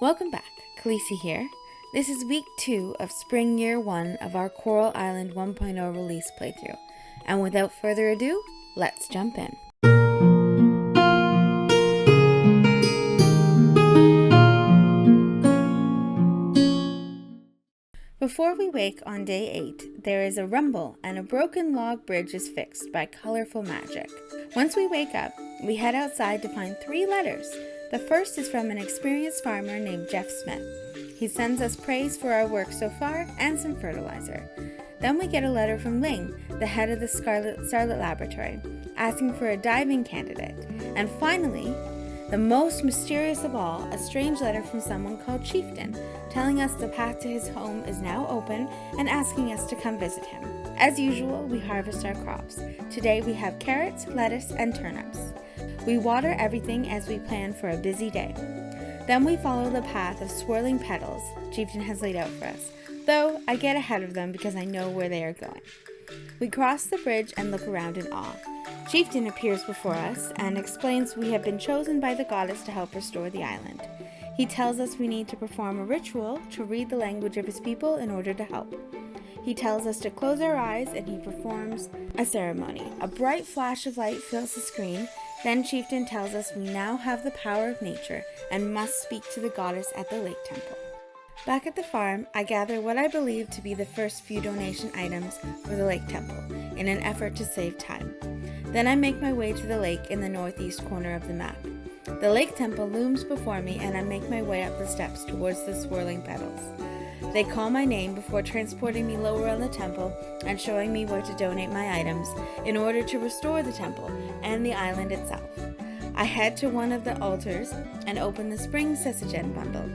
Welcome back, Khaleesi here. This is week 2 of spring year 1 of our Coral Island 1.0 release playthrough. And without further ado, let's jump in. Before we wake on day 8, there is a rumble and a broken log bridge is fixed by colorful magic. Once we wake up, we head outside to find 3 letters. The first is from an experienced farmer named Jeff Smith. He sends us praise for our work so far and some fertilizer. Then we get a letter from Ling, the head of the Starlit Laboratory, asking for a diving candidate. And finally, the most mysterious of all, a strange letter from someone called Chieftain, telling us the path to his home is now open and asking us to come visit him. As usual, we harvest our crops. Today we have carrots, lettuce, and turnips. We water everything as we plan for a busy day. Then we follow the path of swirling petals Chieftain has laid out for us, though I get ahead of them because I know where they are going. We cross the bridge and look around in awe. Chieftain appears before us and explains we have been chosen by the goddess to help restore the island. He tells us we need to perform a ritual to read the language of his people in order to help. He tells us to close our eyes and he performs a ceremony. A bright flash of light fills the screen. Then Chieftain tells us we now have the power of nature and must speak to the goddess at the lake temple. Back at the farm, I gather what I believe to be the first few donation items for the lake temple in an effort to save time. Then I make my way to the lake in the northeast corner of the map. The lake temple looms before me and I make my way up the steps towards the swirling petals. They call my name before transporting me lower on the temple and showing me where to donate my items in order to restore the temple and the island itself. I head to one of the altars and open the spring Sysagen bundle,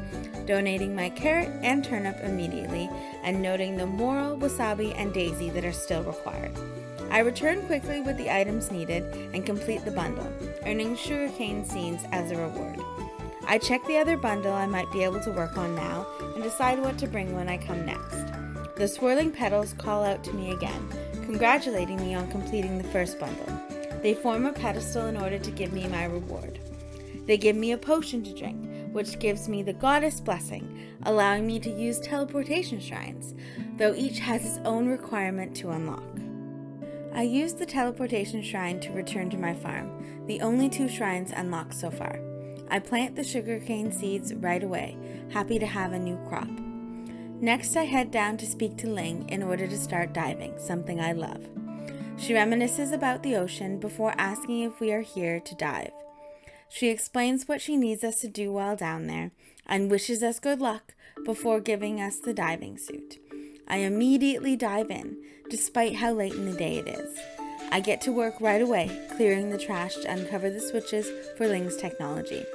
donating my carrot and turnip immediately and noting the morel, wasabi, and daisy that are still required. I return quickly with the items needed and complete the bundle, earning sugarcane seeds as a reward. I check the other bundle I might be able to work on now and decide what to bring when I come next. The swirling petals call out to me again, congratulating me on completing the first bundle. They form a pedestal in order to give me my reward. They give me a potion to drink, which gives me the goddess blessing, allowing me to use teleportation shrines, though each has its own requirement to unlock. I use the teleportation shrine to return to my farm, the only 2 shrines unlocked so far. I plant the sugarcane seeds right away, happy to have a new crop. Next, I head down to speak to Ling in order to start diving, something I love. She reminisces about the ocean before asking if we are here to dive. She explains what she needs us to do while down there and wishes us good luck before giving us the diving suit. I immediately dive in, despite how late in the day it is. I get to work right away, clearing the trash to uncover the switches for Ling's technology.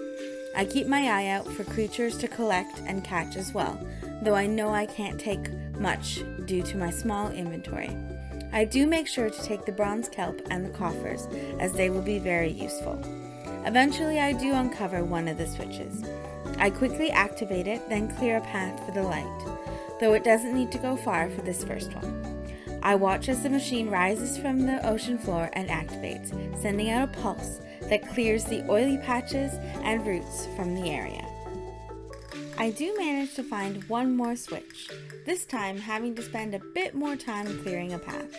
I keep my eye out for creatures to collect and catch as well, though I know I can't take much due to my small inventory. I do make sure to take the bronze kelp and the coffers, as they will be very useful. Eventually I do uncover one of the switches. I quickly activate it, then clear a path for the light, though it doesn't need to go far for this first one. I watch as the machine rises from the ocean floor and activates, sending out a pulse that clears the oily patches and roots from the area. I do manage to find one more switch, this time having to spend a bit more time clearing a path.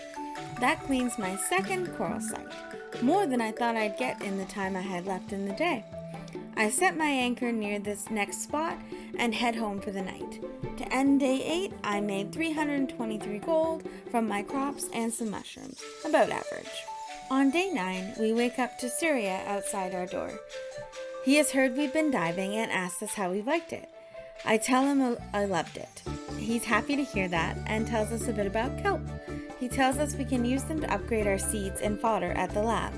That cleans my second coral site, more than I thought I'd get in the time I had left in the day. I set my anchor near this next spot and head home for the night. To end day 8, I made 323 gold from my crops and some mushrooms, about average. On day 9, we wake up to Surya outside our door. He has heard we've been diving and asks us how we liked it. I tell him I loved it. He's happy to hear that and tells us a bit about kelp. He tells us we can use them to upgrade our seeds and fodder at the lab.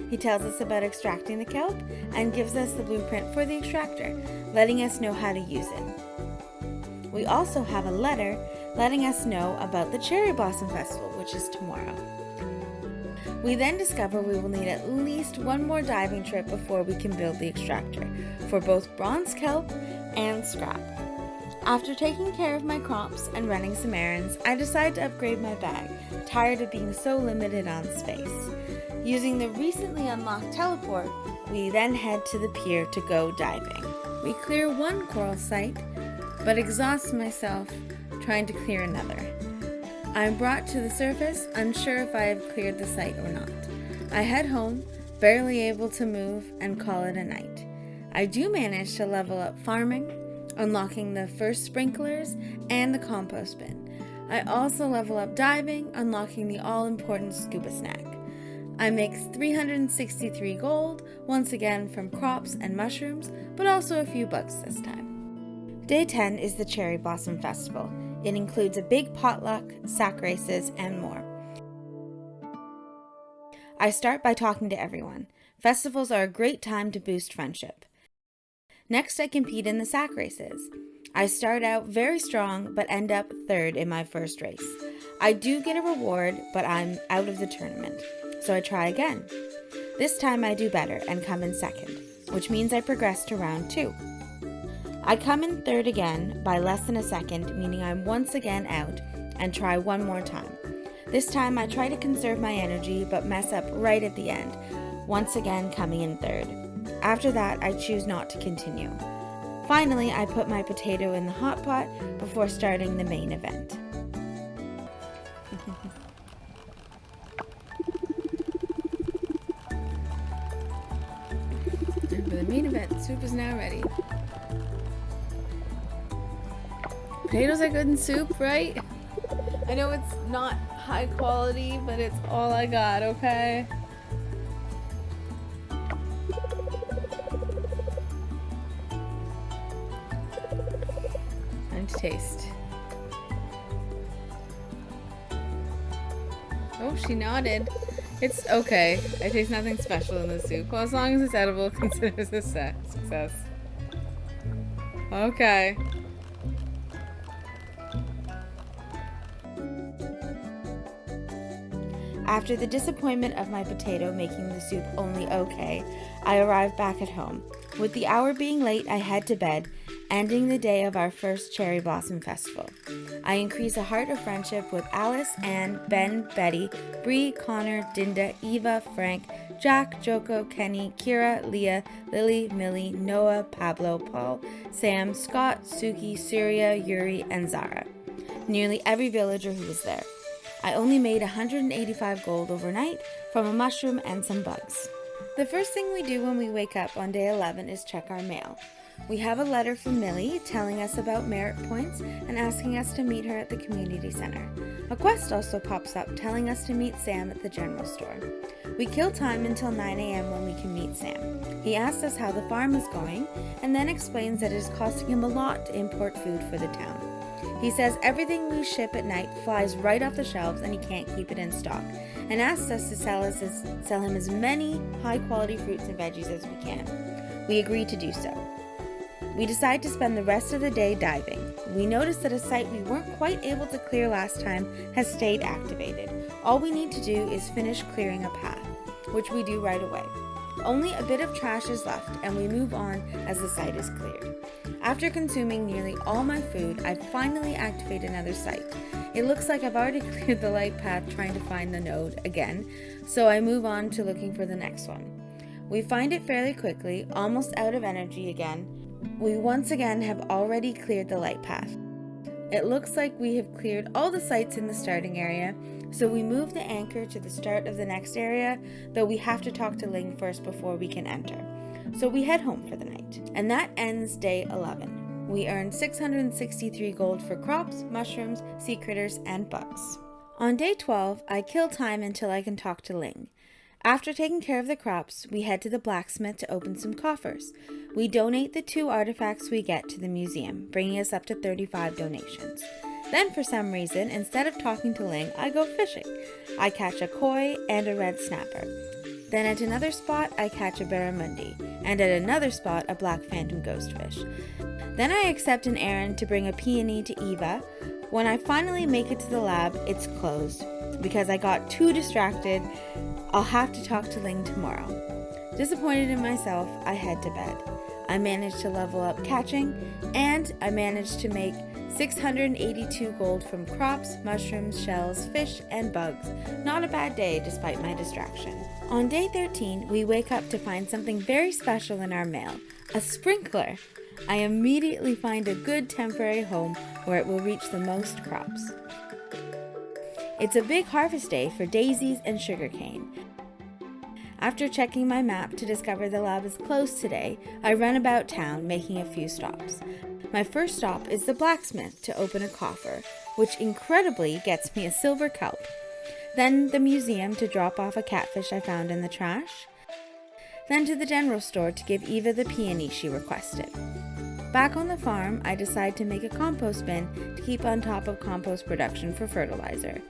He tells us about extracting the kelp and gives us the blueprint for the extractor, letting us know how to use it. We also have a letter letting us know about the Cherry Blossom Festival, which is tomorrow. We then discover we will need at least one more diving trip before we can build the extractor, for both bronze kelp and scrap. After taking care of my crops and running some errands, I decide to upgrade my bag, tired of being so limited on space. Using the recently unlocked teleport, we then head to the pier to go diving. We clear one coral site, but exhaust myself trying to clear another. I am brought to the surface, unsure if I have cleared the site or not. I head home, barely able to move, and call it a night. I do manage to level up farming, unlocking the first sprinklers and the compost bin. I also level up diving, unlocking the all-important scuba snack. I make 363 gold, once again from crops and mushrooms, but also a few bugs this time. Day 10 is the Cherry Blossom Festival. It includes a big potluck, sack races, and more. I start by talking to everyone. Festivals are a great time to boost friendship. Next, I compete in the sack races. I start out very strong, but end up third in my first race. I do get a reward, but I'm out of the tournament, so I try again. This time I do better and come in second, which means I progress to round 2. I come in third again by less than a second, meaning I'm once again out, and try one more time. This time I try to conserve my energy, but mess up right at the end, once again coming in third. After that, I choose not to continue. Finally, I put my potato in the hot pot before starting the main event. And for the main event, soup is now ready. Potatoes are good in soup, right? I know it's not high quality, but it's all I got, okay? Time to taste. Oh, she nodded. It's okay. I taste nothing special in the soup. Well, as long as it's edible, consider it a success. Okay. After the disappointment of my potato making the soup only okay, I arrive back at home. With the hour being late, I head to bed, ending the day of our first Cherry Blossom Festival. I increase a heart of friendship with Alice, Anne, Ben, Betty, Bree, Connor, Dinda, Eva, Frank, Jack, Joko, Kenny, Kira, Leah, Lily, Millie, Noah, Pablo, Paul, Sam, Scott, Suki, Surya, Yuri, and Zara. Nearly every villager who was there. I only made 185 gold overnight from a mushroom and some bugs. The first thing we do when we wake up on day 11 is check our mail. We have a letter from Millie telling us about merit points and asking us to meet her at the community center. A quest also pops up telling us to meet Sam at the general store. We kill time until 9 a.m. when we can meet Sam. He asks us how the farm is going and then explains that it is costing him a lot to import food for the town. He says everything we ship at night flies right off the shelves and he can't keep it in stock, and asks us to sell him as many high-quality fruits and veggies as we can. We agree to do so. We decide to spend the rest of the day diving. We notice that a site we weren't quite able to clear last time has stayed activated. All we need to do is finish clearing a path, which we do right away. Only a bit of trash is left, and we move on as the site is cleared. After consuming nearly all my food, I finally activate another site. It looks like I've already cleared the light path trying to find the node again, so I move on to looking for the next one. We find it fairly quickly, almost out of energy again. We once again have already cleared the light path. It looks like we have cleared all the sites in the starting area, so we move the anchor to the start of the next area, though we have to talk to Ling first before we can enter. So we head home for the night. And that ends day 11. We earned 663 gold for crops, mushrooms, sea critters, and bugs. On day 12, I kill time until I can talk to Ling. After taking care of the crops, we head to the blacksmith to open some coffers. We donate the 2 artifacts we get to the museum, bringing us up to 35 donations. Then, for some reason, instead of talking to Ling, I go fishing. I catch a koi and a red snapper. Then at another spot, I catch a barramundi, and at another spot, a black phantom ghostfish. Then I accept an errand to bring a peony to Eva. When I finally make it to the lab, it's closed. Because I got too distracted, I'll have to talk to Ling tomorrow. Disappointed in myself, I head to bed. I managed to level up catching, and I managed to make 682 gold from crops, mushrooms, shells, fish, and bugs. Not a bad day despite my distraction. On day 13, we wake up to find something very special in our mail, a sprinkler. I immediately find a good temporary home where it will reach the most crops. It's a big harvest day for daisies and sugarcane. After checking my map to discover the lab is closed today, I run about town making a few stops. My first stop is the blacksmith to open a coffer, which incredibly gets me a silver kelp. Then the museum to drop off a catfish I found in the trash. Then to the general store to give Eva the peony she requested. Back on the farm, I decide to make a compost bin to keep on top of compost production for fertilizer.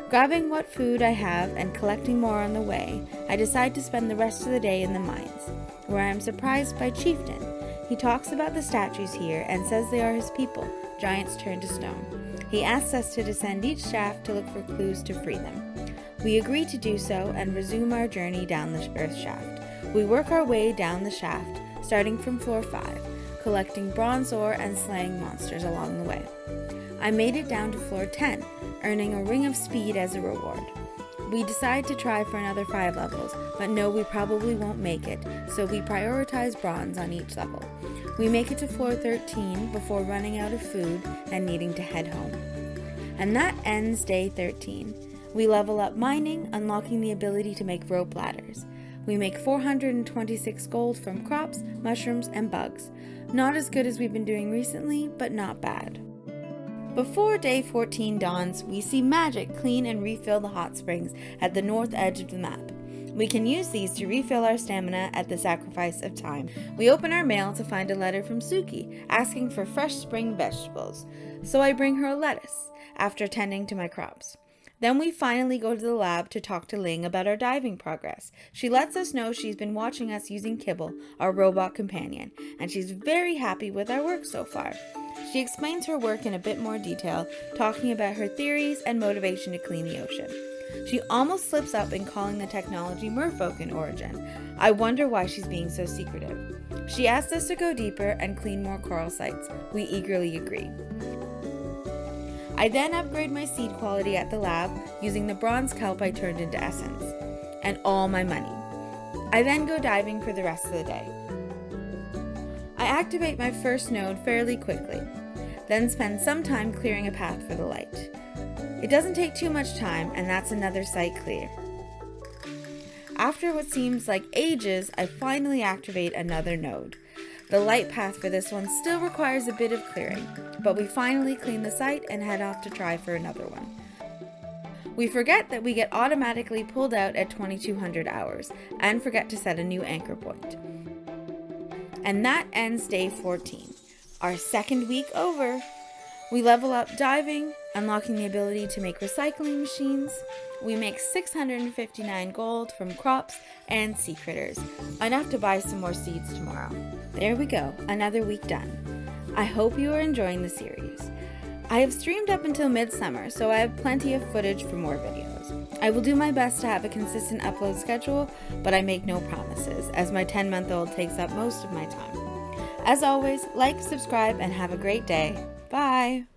Grabbing what food I have and collecting more on the way, I decide to spend the rest of the day in the mines, where I am surprised by Chieftain. He talks about the statues here and says they are his people, giants turned to stone. He asks us to descend each shaft to look for clues to free them. We agree to do so and resume our journey down the earth shaft. We work our way down the shaft, starting from floor 5, collecting bronze ore and slaying monsters along the way. I made it down to floor 10, earning a ring of speed as a reward. We decide to try for another 5 levels, but know we probably won't make it, so we prioritize bronze on each level. We make it to floor 13 before running out of food and needing to head home. And that ends day 13. We level up mining, unlocking the ability to make rope ladders. We make 426 gold from crops, mushrooms, and bugs. Not as good as we've been doing recently, but not bad. Before day 14 dawns, we see Magic clean and refill the hot springs at the north edge of the map. We can use these to refill our stamina at the sacrifice of time. We open our mail to find a letter from Suki asking for fresh spring vegetables, so I bring her a lettuce after tending to my crops. Then we finally go to the lab to talk to Ling about our diving progress. She lets us know she's been watching us using Kibble, our robot companion, and she's very happy with our work so far. She explains her work in a bit more detail, talking about her theories and motivation to clean the ocean. She almost slips up in calling the technology merfolk in origin. I wonder why she's being so secretive. She asks us to go deeper and clean more coral sites. We eagerly agree. I then upgrade my seed quality at the lab using the bronze kelp I turned into essence, and all my money. I then go diving for the rest of the day. I activate my first node fairly quickly, then spend some time clearing a path for the light. It doesn't take too much time, and that's another site clear. After what seems like ages, I finally activate another node. The light path for this one still requires a bit of clearing, but we finally clean the site and head off to try for another one. We forget that we get automatically pulled out at 2200 hours and forget to set a new anchor point. And that ends day 14, our second week over. We level up diving, unlocking the ability to make recycling machines. We make 659 gold from crops and sea critters, enough to buy some more seeds tomorrow. There we go, another week done. I hope you are enjoying the series. I have streamed up until midsummer, so I have plenty of footage for more videos. I will do my best to have a consistent upload schedule, but I make no promises, as my 10-month-old takes up most of my time. As always, like, subscribe, and have a great day. Bye!